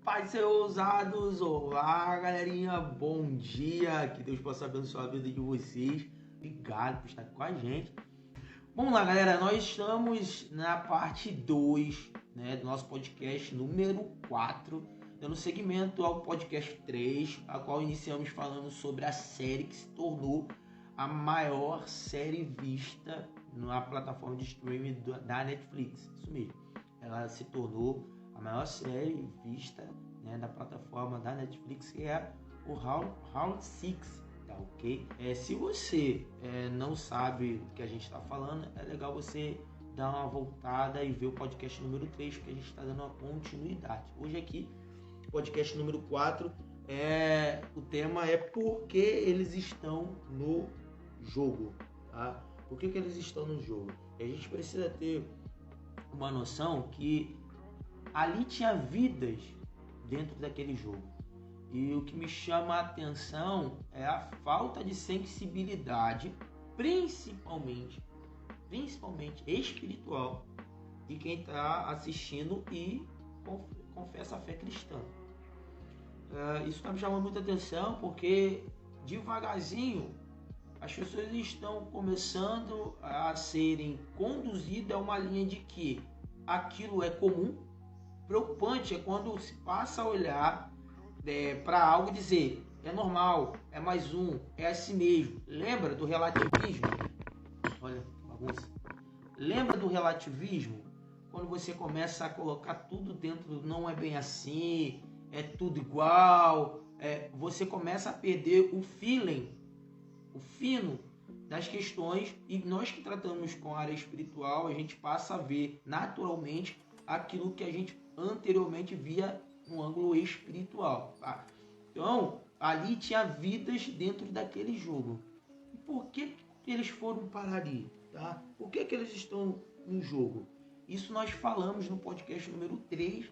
paz, seus ousados! Olá, galerinha! Bom dia! Que Deus possa abençoar a vida de vocês. Obrigado por estar com a gente. Vamos lá, galera. Nós estamos na parte 2, do nosso podcast número 4, dando seguimento ao podcast 3, a qual iniciamos falando sobre a série que se tornou a maior série vista na plataforma de streaming da Netflix. Isso mesmo. Ela se tornou a maior série vista da plataforma da Netflix, que é o Round 6, tá ok? Se você não sabe do que a gente está falando, é legal você dar uma voltada e ver o podcast número 3, porque a gente está dando uma continuidade. Hoje aqui, podcast número 4, o tema é por que eles estão no jogo, tá? Por que eles estão no jogo? E a gente precisa ter uma noção que ali tinha vidas dentro daquele jogo. E o que me chama a atenção é a falta de sensibilidade, principalmente espiritual, de quem está assistindo e confessa a fé cristã. Isso está me chamando muita atenção porque devagarzinho as pessoas estão começando a serem conduzidas a uma linha de que aquilo é comum. Preocupante é quando se passa a olhar para algo e dizer é normal, é mais um, é assim mesmo. Lembra do relativismo? Olha, bagunça. Lembra do relativismo? Quando você começa a colocar tudo dentro, não é bem assim, é tudo igual, você começa a perder o feeling, o fino das questões, e nós que tratamos com a área espiritual, a gente passa a ver naturalmente aquilo que a gente anteriormente via no ângulo espiritual, tá? Então, ali tinha vidas dentro daquele jogo. E por que eles foram parar ali, tá? Por que eles estão no jogo? Isso nós falamos no podcast número 3,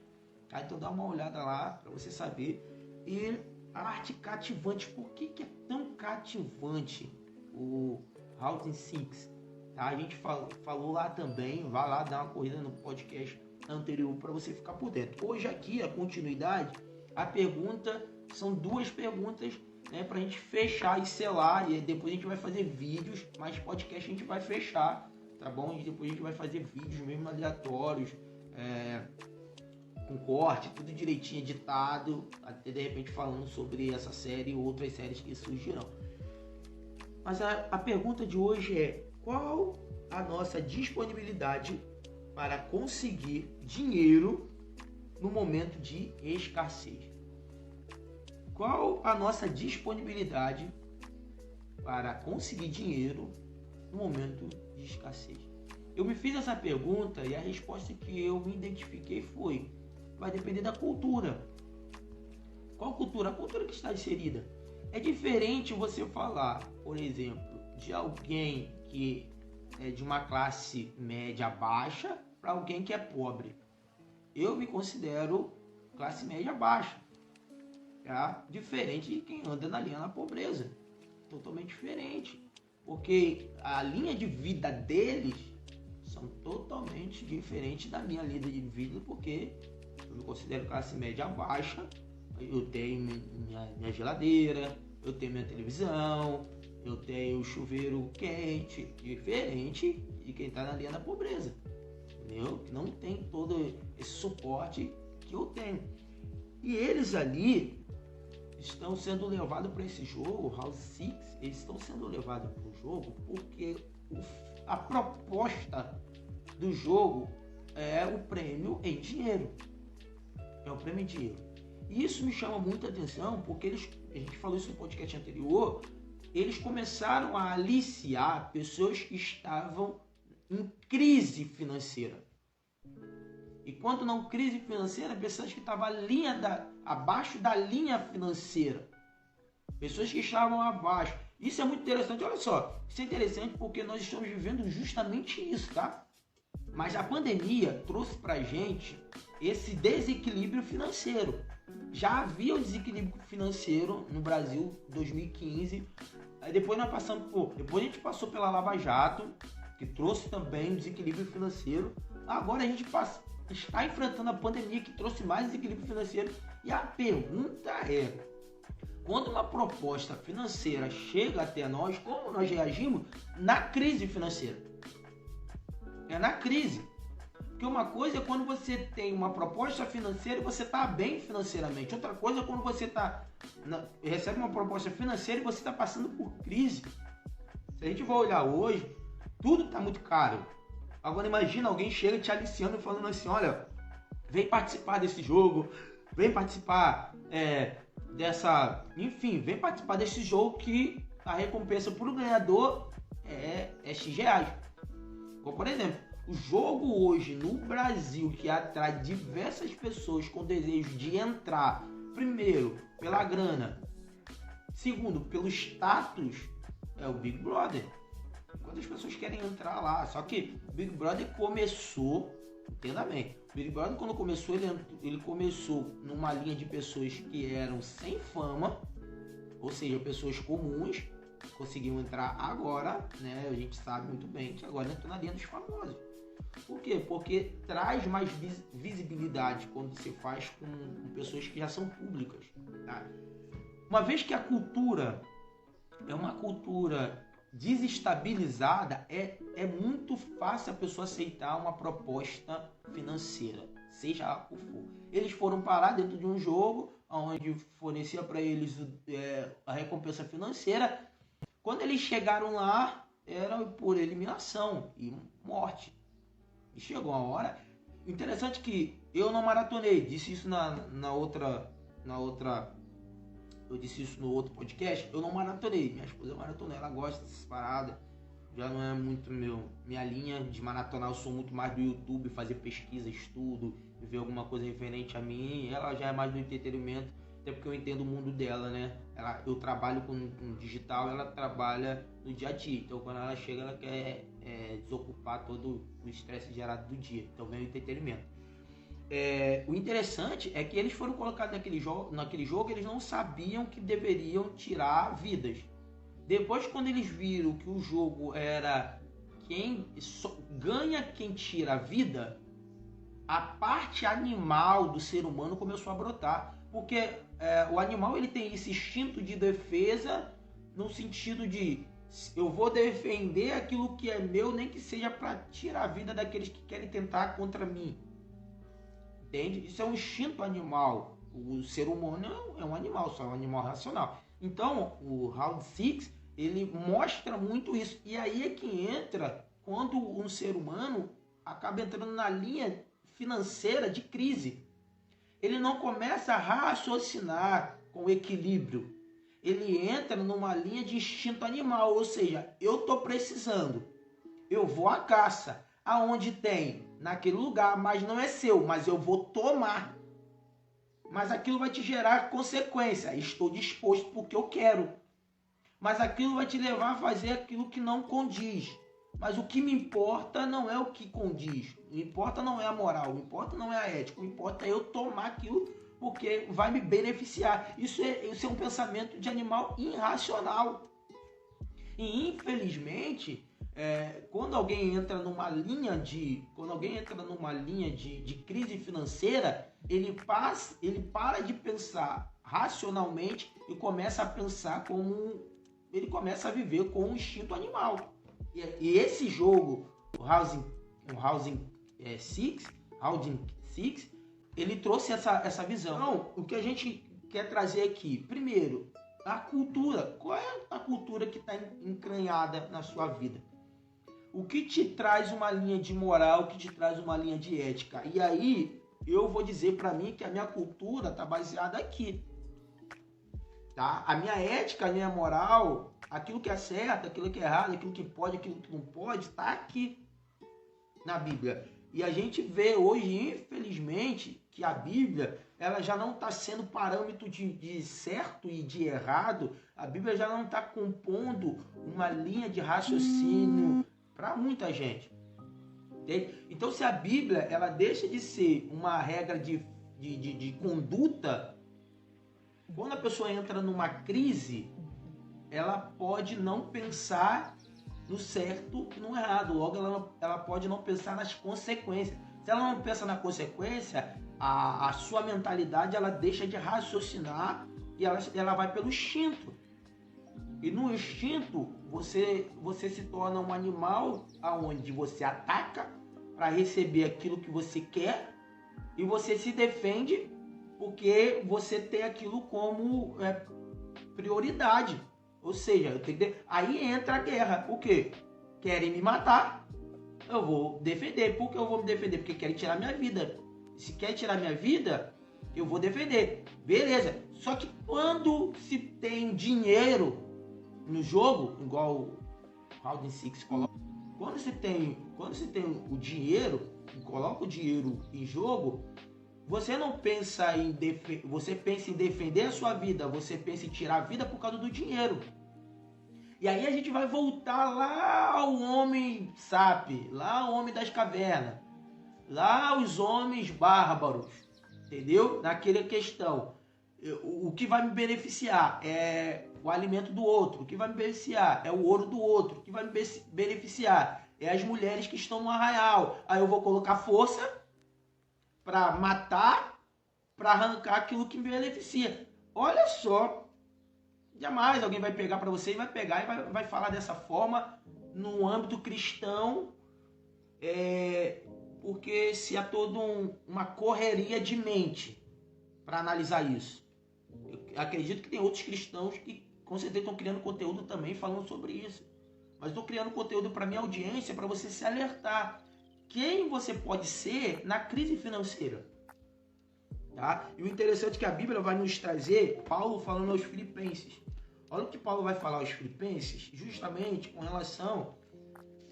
tá? Então dá uma olhada lá para você saber. E a arte cativante, por que é tão cativante o Round 6? Tá? A gente falou lá também, vai lá dar uma corrida no podcast anterior para você ficar por dentro. Hoje aqui, a continuidade, são duas perguntas, para a gente fechar e selar, e depois a gente vai fazer vídeos, mas podcast a gente vai fechar, tá bom? E depois a gente vai fazer vídeos mesmo aleatórios, com corte, tudo direitinho editado, até de repente falando sobre essa série e outras séries que surgirão. Mas a pergunta de hoje é: qual a nossa disponibilidade para conseguir dinheiro no momento de escassez? Qual a nossa disponibilidade para conseguir dinheiro no momento de escassez? Eu me fiz essa pergunta e a resposta que eu me identifiquei vai depender da cultura. Qual cultura? A cultura que está inserida. É diferente você falar, por exemplo, de alguém que é de uma classe média baixa para alguém que é pobre. Eu me considero classe média baixa, tá? Diferente de quem anda na linha da pobreza. Totalmente diferente. Porque a linha de vida deles são totalmente diferentes da minha linha de vida, porque eu me considero classe média baixa. Eu tenho minha geladeira, eu tenho minha televisão, eu tenho chuveiro quente, diferente de quem está na linha da pobreza, entendeu? Que não tem todo esse suporte que eu tenho. E eles ali estão sendo levados para esse jogo, House 6, eles estão sendo levados para o jogo porque a proposta do jogo é o prêmio em dinheiro. É o prêmio em dinheiro. E isso me chama muita atenção porque a gente falou isso no podcast anterior, eles começaram a aliciar pessoas que estavam em crise financeira. E quando não crise financeira, pessoas que estavam abaixo da linha financeira. Pessoas que estavam abaixo. Isso é muito interessante. Olha só, isso é interessante porque nós estamos vivendo justamente isso, tá? Mas a pandemia trouxe pra gente esse desequilíbrio financeiro. Já havia o desequilíbrio financeiro no Brasil em 2015. Aí depois depois a gente passou pela Lava Jato, que trouxe também um desequilíbrio financeiro. Agora a gente está enfrentando a pandemia que trouxe mais desequilíbrio financeiro. E a pergunta é, quando uma proposta financeira chega até nós, como nós reagimos na crise financeira? É na crise. Porque uma coisa é quando você tem uma proposta financeira e você está bem financeiramente. Outra coisa é quando você recebe uma proposta financeira e você está passando por crise. Se a gente for olhar hoje, tudo está muito caro. Agora imagina alguém chega te aliciando e falando assim, olha, vem participar desse jogo, vem participar vem participar desse jogo que a recompensa para o ganhador é X reais. Como, por exemplo, o jogo hoje no Brasil que atrai diversas pessoas com desejo de entrar, primeiro, pela grana, segundo, pelo status, é o Big Brother. Quantas pessoas querem entrar lá? Só que o Big Brother começou, entenda bem, o Big Brother quando começou, ele começou numa linha de pessoas que eram sem fama, ou seja, pessoas comuns, conseguiam entrar agora, né? A gente sabe muito bem que agora entrou na linha dos famosos. Por quê? Porque traz mais visibilidade quando se faz com pessoas que já são públicas. Tá? Uma vez que a cultura é uma cultura desestabilizada, é muito fácil a pessoa aceitar uma proposta financeira, seja o que for. Eles foram parar dentro de um jogo onde fornecia para eles a recompensa financeira. Quando eles chegaram lá, era por eliminação e morte. E chegou a hora. Interessante que eu não maratonei, disse isso na outra. Eu disse isso no outro podcast, eu não maratonei. Minha esposa maratonou, ela gosta dessas paradas. Já não é muito minha linha de maratonar, eu sou muito mais do YouTube, fazer pesquisa, estudo, ver alguma coisa referente a mim. Ela já é mais do entretenimento, até porque eu entendo o mundo dela, né? Eu trabalho com digital, ela trabalha no dia a dia. Então quando ela chega, ela quer desocupar todo o estresse gerado do dia. Então vem o entretenimento. O interessante é que eles foram colocados naquele jogo, eles não sabiam que deveriam tirar vidas. Depois, quando eles viram que o jogo era ganha quem tira a vida, a parte animal do ser humano começou a brotar. Porque o animal ele tem esse instinto de defesa no sentido de eu vou defender aquilo que é meu, nem que seja para tirar a vida daqueles que querem tentar contra mim. Entende? Isso é um instinto animal. O ser humano é um animal, só é um animal racional. Então, o Round 6, ele mostra muito isso. E aí é que entra quando um ser humano acaba entrando na linha financeira de crise. Ele não começa a raciocinar com equilíbrio. Ele entra numa linha de instinto animal, ou seja, eu estou precisando, eu vou à caça, aonde tem naquele lugar, mas não é seu, mas eu vou tomar. Mas aquilo vai te gerar consequência, estou disposto porque eu quero. Mas aquilo vai te levar a fazer aquilo que não condiz. Mas o que me importa não é o que condiz. O que importa não é a moral, o que importa não é a ética, o que importa é eu tomar aquilo porque vai me beneficiar. Isso é um pensamento de animal irracional. E infelizmente, quando alguém entra numa linha de crise financeira, ele para de pensar racionalmente e começa a pensar ele começa a viver com um instinto animal. E esse jogo, o Housing 6, ele trouxe essa visão. Então, o que a gente quer trazer aqui, primeiro, a cultura. Qual é a cultura que está entranhada na sua vida? O que te traz uma linha de moral, o que te traz uma linha de ética? E aí, eu vou dizer para mim que a minha cultura está baseada aqui. Tá? A minha ética, a minha moral, aquilo que é certo, aquilo que é errado, aquilo que pode, aquilo que não pode, está aqui na Bíblia. E a gente vê hoje, infelizmente, que a Bíblia ela já não está sendo parâmetro de certo e de errado. A Bíblia já não está compondo uma linha de raciocínio para muita gente. Entende? Então, se a Bíblia ela deixa de ser uma regra de conduta, quando a pessoa entra numa crise, ela pode não pensar no certo e no errado. Logo, ela pode não pensar nas consequências. Se ela não pensa na consequência, a sua mentalidade ela deixa de raciocinar e ela vai pelo instinto. E no instinto, você se torna um animal onde você ataca para receber aquilo que você quer e você se defende porque você tem aquilo como prioridade. Ou seja, aí entra a guerra. Por quê? Querem me matar, eu vou defender. Por que eu vou me defender? Porque querem tirar minha vida. Se quer tirar minha vida, eu vou defender. Beleza. Só que quando se tem dinheiro no jogo, igual o Round 6 coloca, quando se tem o dinheiro, coloca o dinheiro em jogo, você não pensa em você pensa em defender a sua vida, você pensa em tirar a vida por causa do dinheiro. E aí a gente vai voltar lá ao homem sapi, lá ao homem das cavernas, lá os homens bárbaros, entendeu? Naquela questão, o que vai me beneficiar é o alimento do outro, o que vai me beneficiar é o ouro do outro, o que vai me beneficiar é as mulheres que estão no arraial. Aí eu vou colocar força para matar, para arrancar aquilo que me beneficia. Olha só. Jamais alguém vai pegar para você e vai pegar e vai falar dessa forma no âmbito cristão, porque se há toda uma correria de mente para analisar isso. Eu acredito que tem outros cristãos que com certeza estão criando conteúdo também falando sobre isso. Mas estou criando conteúdo para minha audiência, para você se alertar quem você pode ser na crise financeira. Tá? E o interessante é que a Bíblia vai nos trazer Paulo falando aos Filipenses. Olha o que Paulo vai falar aos Filipenses, justamente com relação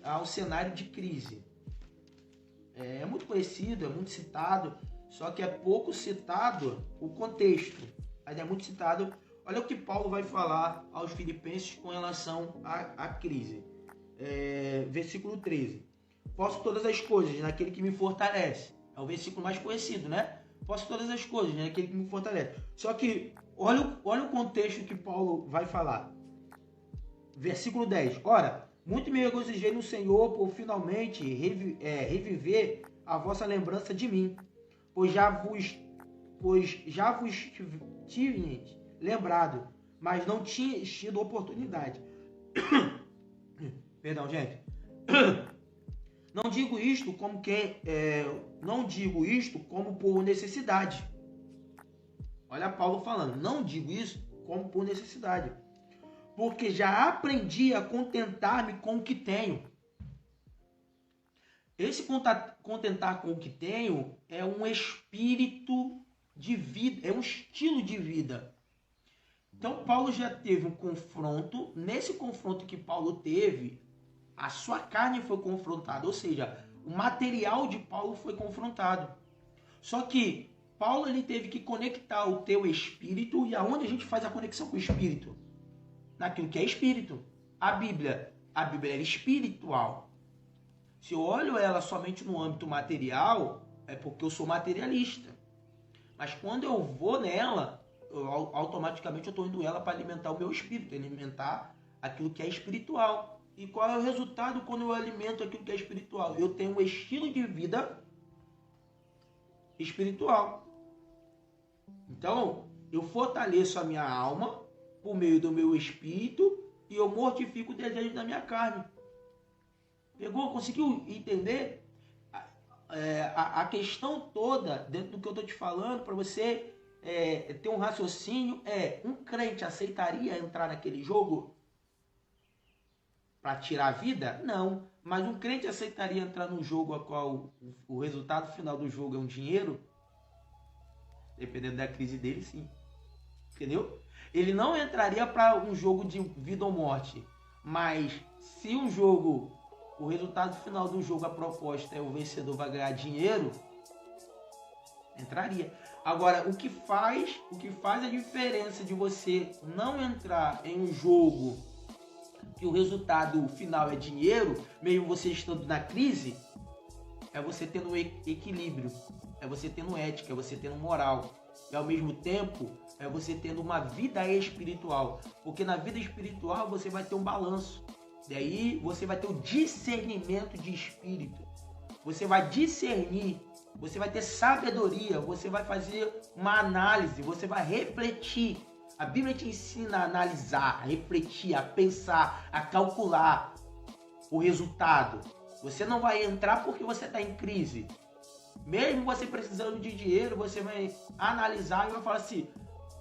ao cenário de crise. É muito conhecido, é muito citado, só que é pouco citado o contexto. Mas é muito citado. Olha o que Paulo vai falar aos Filipenses com relação à crise. Versículo 13. Posso todas as coisas naquele que me fortalece. É o versículo mais conhecido, né? Posso todas as coisas naquele que me fortalece. Só que olha o contexto que Paulo vai falar. Versículo 10. Ora, muito me regozijei no Senhor por finalmente reviver a vossa lembrança de mim, pois já vos tive lembrado, mas não tinha tido oportunidade. Perdão, gente. Não digo isto como por necessidade. Olha Paulo falando, não digo isso como por necessidade, porque já aprendi a contentar-me com o que tenho. Esse contentar com o que tenho é um espírito de vida, é um estilo de vida. Então Paulo já teve um confronto, nesse confronto que Paulo teve, a sua carne foi confrontada, ou seja, o material de Paulo foi confrontado. Só que Paulo ele teve que conectar o teu espírito, e aonde a gente faz a conexão com o espírito? Naquilo que é espírito. A Bíblia é espiritual. Se eu olho ela somente no âmbito material, é porque eu sou materialista. Mas quando eu vou nela, automaticamente eu estou indo ela para alimentar o meu espírito, alimentar aquilo que é espiritual. E qual é o resultado quando eu alimento aquilo que é espiritual? Eu tenho um estilo de vida espiritual. Então, eu fortaleço a minha alma por meio do meu espírito e eu mortifico o desejo da minha carne. Pegou? Conseguiu entender? A questão toda, dentro do que eu estou te falando, para você ter um raciocínio, um crente aceitaria entrar naquele jogo para tirar a vida? Não. Mas um crente aceitaria entrar num jogo a qual o resultado final do jogo é um dinheiro? Dependendo da crise dele, sim. Entendeu? Ele não entraria para um jogo de vida ou morte. Mas se um jogo, o resultado final do jogo, a proposta é o vencedor vai ganhar dinheiro, entraria. Agora, o que faz a diferença de você não entrar em um jogo que o resultado final é dinheiro, mesmo você estando na crise, é você tendo equilíbrio, é você tendo ética, é você tendo moral. E ao mesmo tempo, é você tendo uma vida espiritual. Porque na vida espiritual você vai ter um balanço. Daí você vai ter o discernimento de espírito. você vai discernir, você vai ter sabedoria, você vai fazer uma análise, você vai refletir. A Bíblia te ensina a analisar, a refletir, a pensar, a calcular o resultado. Você não vai entrar porque você está em crise. Mesmo você precisando de dinheiro, você vai analisar e vai falar assim,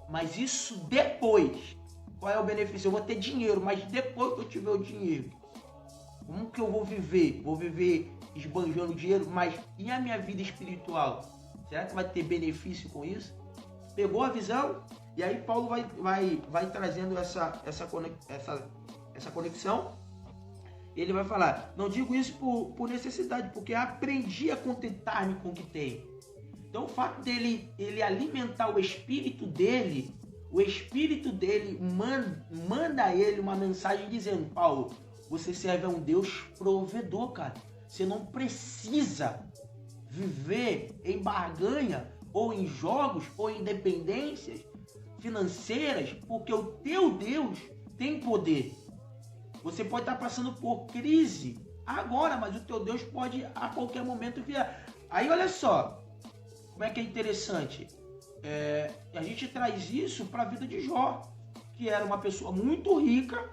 mas isso depois, qual é o benefício? Eu vou ter dinheiro, mas depois que eu tiver o dinheiro, como que eu vou viver? Vou viver esbanjando dinheiro, mas e a minha vida espiritual? Será que vai ter benefício com isso? Pegou a visão? E aí Paulo vai trazendo essa conexão. Ele vai falar, não digo isso por necessidade, porque aprendi a contentar-me com o que tenho. Então o fato dele alimentar o espírito dele manda a ele uma mensagem dizendo, Paulo, você serve a um Deus provedor, cara. Você não precisa viver em barganha, ou em jogos, ou em dependências financeiras, porque o teu Deus tem poder. Você pode estar passando por crise agora, mas o teu Deus pode a qualquer momento vir. Aí olha só, como é que é interessante. A gente traz isso para a vida de Jó, que era uma pessoa muito rica,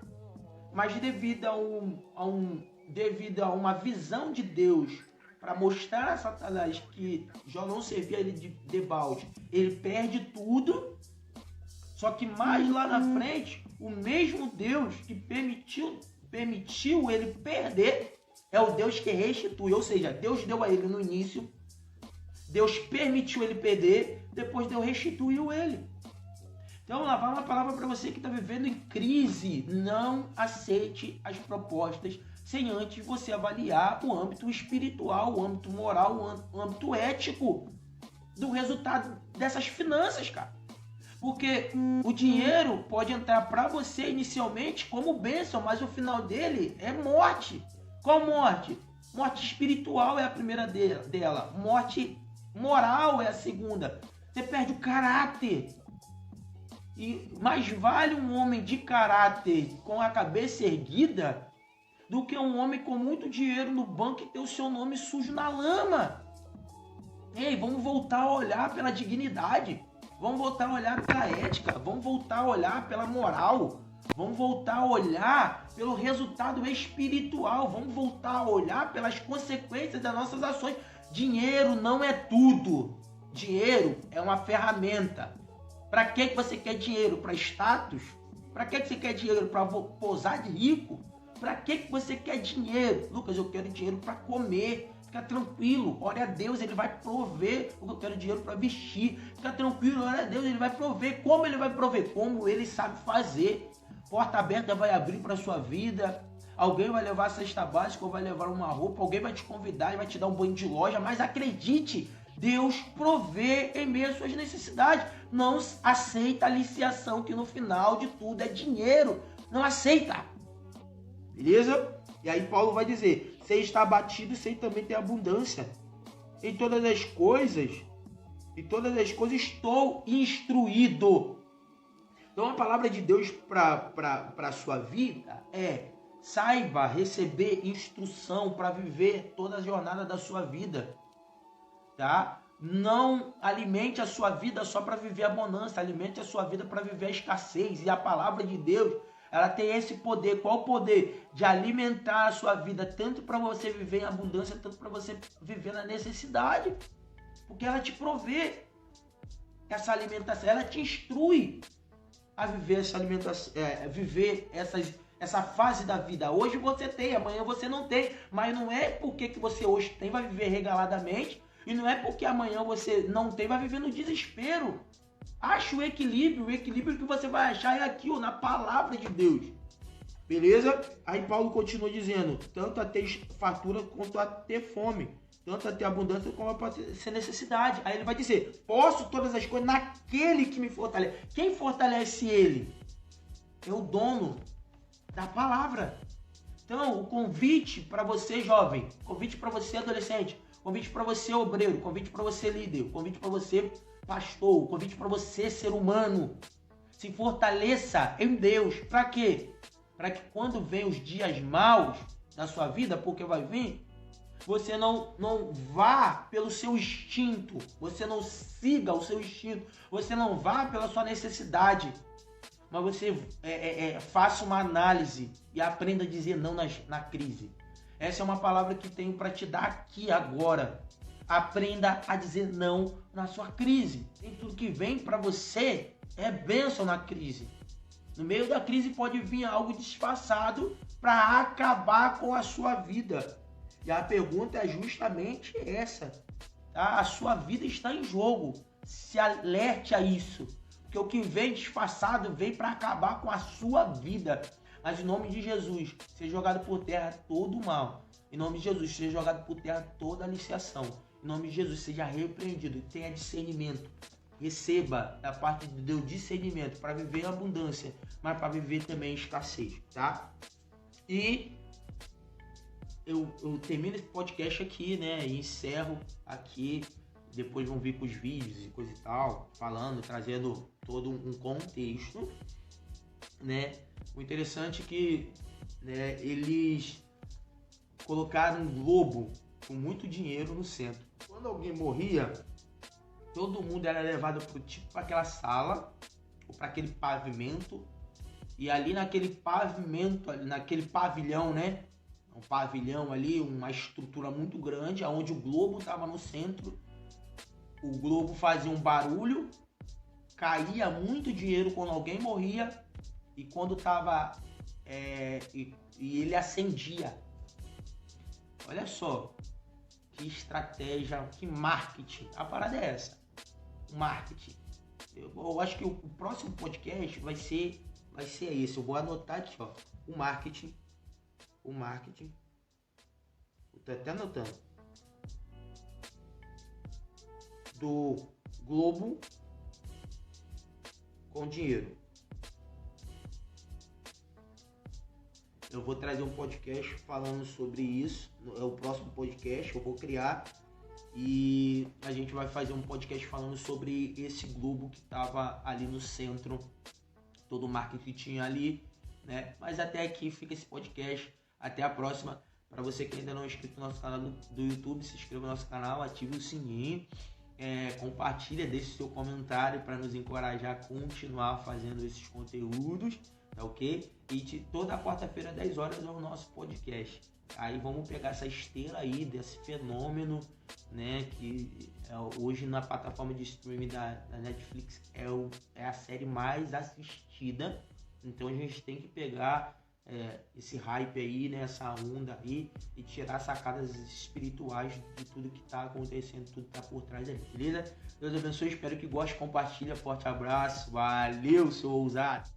mas devido a uma visão de Deus para mostrar a Satanás que Jó não servia ele de balde, ele perde tudo. Só que mais lá na frente, o mesmo Deus que permitiu ele perder é o Deus que restitui. Ou seja, Deus deu a ele no início, Deus permitiu ele perder, depois Deus restituiu ele. Então, lá vai uma palavra para você que está vivendo em crise. Não aceite as propostas sem antes você avaliar o âmbito espiritual, o âmbito moral, o âmbito ético do resultado dessas finanças, cara. Porque o dinheiro pode entrar para você inicialmente como bênção, mas o final dele é morte. Qual morte? Morte espiritual é a primeira dela. Morte moral é a segunda. Você perde o caráter. E mais vale um homem de caráter com a cabeça erguida do que um homem com muito dinheiro no banco e ter o seu nome sujo na lama. Ei, vamos voltar a olhar pela dignidade. Vamos voltar a olhar pela ética, vamos voltar a olhar pela moral, vamos voltar a olhar pelo resultado espiritual, vamos voltar a olhar pelas consequências das nossas ações. Dinheiro não é tudo. Dinheiro é uma ferramenta. Para que você quer dinheiro? Para status? Para que você quer dinheiro? Para posar de rico? Para que você quer dinheiro? Lucas, eu quero dinheiro para comer. Fica tranquilo, ore a Deus, Ele vai prover o que eu quero dinheiro para vestir. Fica tranquilo, ore a Deus, Ele vai prover. Como Ele vai prover? Como Ele sabe fazer. Porta aberta vai abrir para a sua vida. Alguém vai levar a cesta básica ou vai levar uma roupa. Alguém vai te convidar e vai te dar um banho de loja. Mas acredite, Deus provê em meio às suas necessidades. Não aceita aliciação que no final de tudo é dinheiro. Não aceita. Beleza? E aí Paulo vai dizer, sem estar abatido, sem também ter abundância. Em todas as coisas estou instruído. Então a palavra de Deus para a sua vida é, saiba receber instrução para viver toda a jornada da sua vida. Tá? Não alimente a sua vida só para viver a bonança, alimente a sua vida para viver a escassez. E a palavra de Deus, ela tem esse poder. Qual o poder? De alimentar a sua vida, tanto para você viver em abundância, tanto para você viver na necessidade. Porque ela te provê essa alimentação, ela te instrui a viver essa alimentação, essa fase da vida. Hoje você tem, amanhã você não tem. Mas não é porque que você hoje tem, vai viver regaladamente. E não é porque amanhã você não tem, vai viver no desespero. Acha o equilíbrio que você vai achar é aqui, na palavra de Deus. Beleza? Aí Paulo continua dizendo, tanto a ter fartura quanto a ter fome, tanto a ter abundância como a ter necessidade. Aí ele vai dizer, posso todas as coisas naquele que me fortalece. Quem fortalece ele? É o dono da palavra. Então, o convite para você jovem, convite para você adolescente, convite para você obreiro, convite para você líder, convite para você pastor, convite para você ser humano. Se fortaleça em Deus. Para quê? Para que quando vem os dias maus da sua vida, porque vai vir, Você não vá pelo seu instinto. Você não siga o seu instinto. Você não vá pela sua necessidade. Mas você faça uma análise e aprenda a dizer não na crise. Essa é uma palavra que tenho para te dar aqui agora. Aprenda a dizer não na sua crise. Nem tudo que vem para você é bênção na crise. No meio da crise pode vir algo disfarçado para acabar com a sua vida. E a pergunta é justamente essa. Tá? A sua vida está em jogo. Se alerte a isso. Porque o que vem disfarçado vem para acabar com a sua vida. Mas em nome de Jesus, seja jogado por terra todo o mal. Em nome de Jesus, seja jogado por terra toda a aliciação. Em nome de Jesus, seja repreendido. Tenha discernimento. Receba da parte de Deus discernimento para viver em abundância, mas para viver também em escassez, tá? E eu termino esse podcast aqui, né? E encerro aqui. Depois vão vir com os vídeos e coisa e tal, falando, trazendo todo um contexto, né? O interessante é que, né, eles colocaram um globo com muito dinheiro no centro. Quando alguém morria, todo mundo era levado para aquela sala ou para aquele pavimento, e ali naquele pavimento, naquele pavilhão, né? Um pavilhão ali, uma estrutura muito grande, onde o globo estava no centro. O globo fazia um barulho, caía muito dinheiro quando alguém morria, e quando estava e ele acendia. Olha só que estratégia, que marketing. A parada é essa, marketing. Eu acho que o próximo podcast vai ser esse. Eu vou anotar aqui, ó, o marketing. Eu tô até anotando. Do globo com dinheiro. Eu vou trazer um podcast falando sobre isso. É o próximo podcast que eu vou criar. E a gente vai fazer um podcast falando sobre esse globo que estava ali no centro. Todo o marketing tinha ali, né? Mas até aqui fica esse podcast. Até a próxima. Para você que ainda não é inscrito no nosso canal do YouTube, se inscreva no nosso canal, ative o sininho. Compartilha, deixe seu comentário para nos encorajar a continuar fazendo esses conteúdos, tá ok? E toda quarta-feira, 10 horas, é o nosso podcast. Aí vamos pegar essa esteira aí, desse fenômeno, né? Que hoje na plataforma de streaming da Netflix é a série mais assistida. Então a gente tem que pegar esse hype aí, né, essa onda aí, e tirar sacadas espirituais de tudo que tá acontecendo, tudo que tá por trás ali, beleza? Deus abençoe, espero que goste, compartilha, forte abraço, valeu, seu ousado!